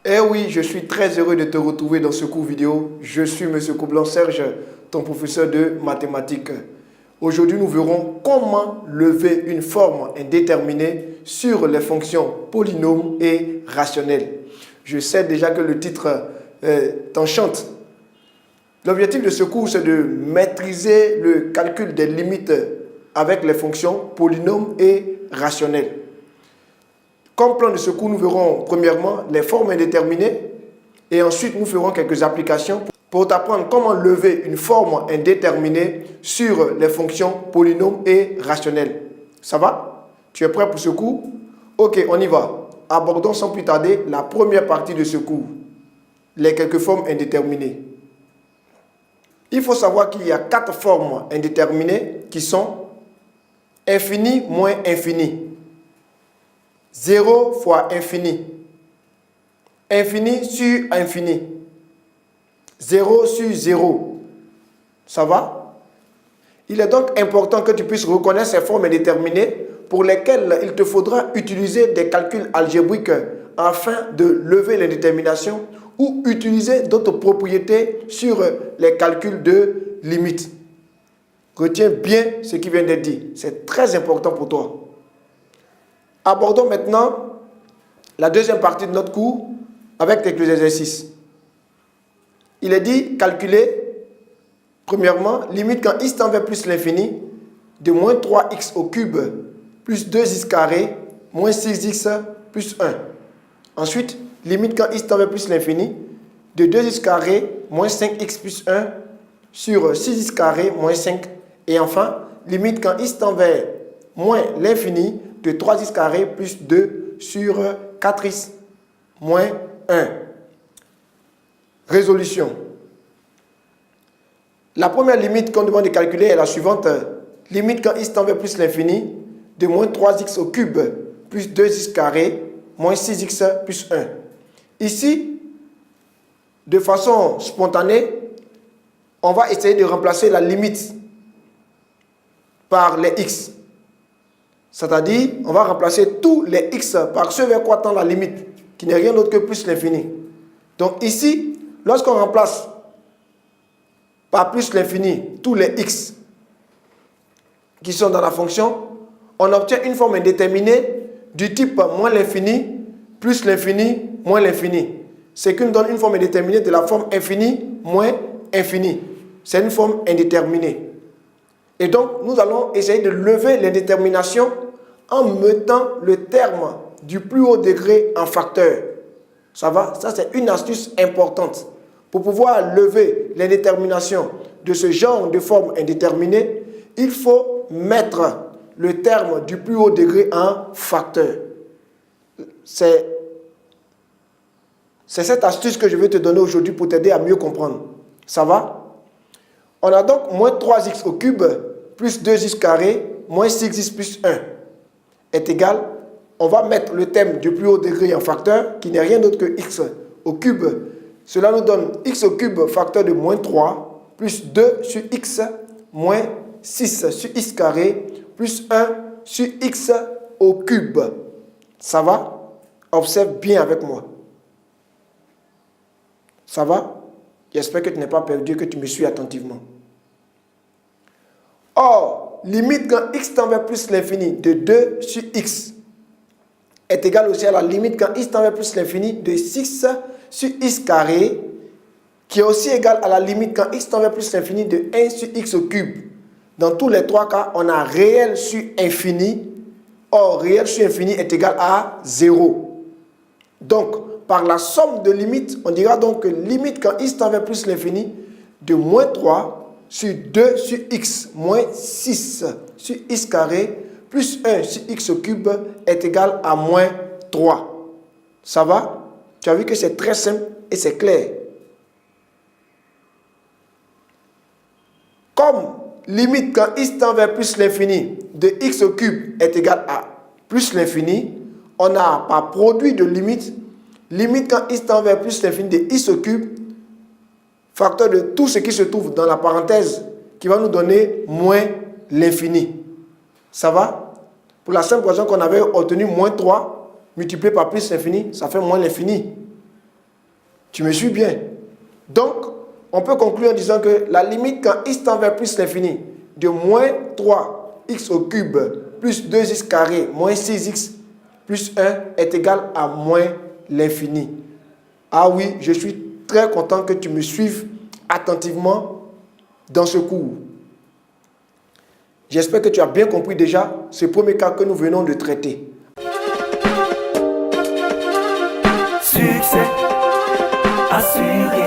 Eh oui, je suis très heureux de te retrouver dans ce cours vidéo. Je suis M. Coublan Serge, ton professeur de mathématiques. Aujourd'hui, nous verrons comment lever une forme indéterminée sur les fonctions polynômes et rationnelles. Je sais déjà que le titre t'enchante. L'objectif de ce cours, c'est de maîtriser le calcul des limites avec les fonctions polynômes et rationnelles. Comme plan de ce cours, nous verrons premièrement les formes indéterminées et ensuite nous ferons quelques applications pour t'apprendre comment lever une forme indéterminée sur les fonctions polynômes et rationnelles. Ça va? Tu es prêt pour ce cours? Ok, on y va. Abordons sans plus tarder la première partie de ce cours, les quelques formes indéterminées. Il faut savoir qu'il y a 4 formes indéterminées qui sont infini moins infini, 0 fois infini, infini sur infini, 0 sur 0. Ça va? Il est donc important que tu puisses reconnaître ces formes indéterminées pour lesquelles il te faudra utiliser des calculs algébriques afin de lever l'indétermination ou utiliser d'autres propriétés sur les calculs de limites. Retiens bien ce qui vient d'être dit. C'est très important pour toi. Abordons maintenant la deuxième partie de notre cours avec quelques exercices. Il est dit calculer, premièrement, limite quand x tend vers plus l'infini de moins 3x au cube plus 2x carré moins 6x plus 1. Ensuite, limite quand x tend vers plus l'infini de 2x carré moins 5x plus 1 sur 6x carré moins 5. Et enfin, limite quand x tend vers moins l'infini de 3x carré plus 2 sur 4x moins 1. Résolution. La première limite qu'on demande de calculer est la suivante. Limite quand x tend vers plus l'infini de moins 3x au cube plus 2x carré moins 6x plus 1. Ici, de façon spontanée, on va essayer de remplacer la limite par les x. C'est-à-dire, on va remplacer tous les x par ce vers quoi tend la limite, qui n'est rien d'autre que plus l'infini. Donc ici, lorsqu'on remplace par plus l'infini tous les x qui sont dans la fonction, on obtient une forme indéterminée du type moins l'infini, plus l'infini, moins l'infini. Ce qui nous donne une forme indéterminée de la forme infini, moins infini. C'est une forme indéterminée. Et donc, nous allons essayer de lever l'indétermination en mettant le terme du plus haut degré en facteur. Ça va? Ça, c'est une astuce importante. Pour pouvoir lever l'indétermination de ce genre de forme indéterminée, il faut mettre le terme du plus haut degré en facteur. C'est cette astuce que je vais te donner aujourd'hui pour t'aider à mieux comprendre. Ça va? On a donc moins 3x au cube plus 2x carré moins 6x plus 1 est égal. On va mettre le terme du plus haut degré en facteur qui n'est rien d'autre que x au cube. Cela nous donne x au cube facteur de moins 3 plus 2 sur x moins 6 sur x carré plus 1 sur x au cube. Ça va? Observe bien avec moi. Ça va? J'espère que tu n'es pas perdu, que tu me suis attentivement. Or, limite quand x tend vers plus l'infini de 2 sur x est égal aussi à la limite quand x tend vers plus l'infini de 6 sur x carré, qui est aussi égal à la limite quand x tend vers plus l'infini de 1 sur x au cube. Dans tous les trois cas, on a réel sur infini. Or, réel sur infini est égal à 0. Donc, par la somme de limites, on dira donc que limite quand x tend vers plus l'infini de moins 3 sur 2 sur x moins 6 sur x carré plus 1 sur x au cube est égal à moins 3. Ça va? Tu as vu que c'est très simple et c'est clair. Comme limite quand x tend vers plus l'infini de x au cube est égal à plus l'infini, on a par produit de limite quand x tend vers plus l'infini de x au cube, facteur de tout ce qui se trouve dans la parenthèse qui va nous donner moins l'infini. Ça va? Pour la simple raison qu'on avait obtenu moins 3 multiplié par plus l'infini, ça fait moins l'infini. Tu me suis bien? Donc, on peut conclure en disant que la limite quand x tend vers plus l'infini de moins 3x au cube plus 2x carré moins 6x plus 1 est égal à moins l'infini. Ah oui, je suis très content que tu me suives attentivement dans ce cours. J'espère que tu as bien compris déjà ce premier cas que nous venons de traiter. Succès assuré.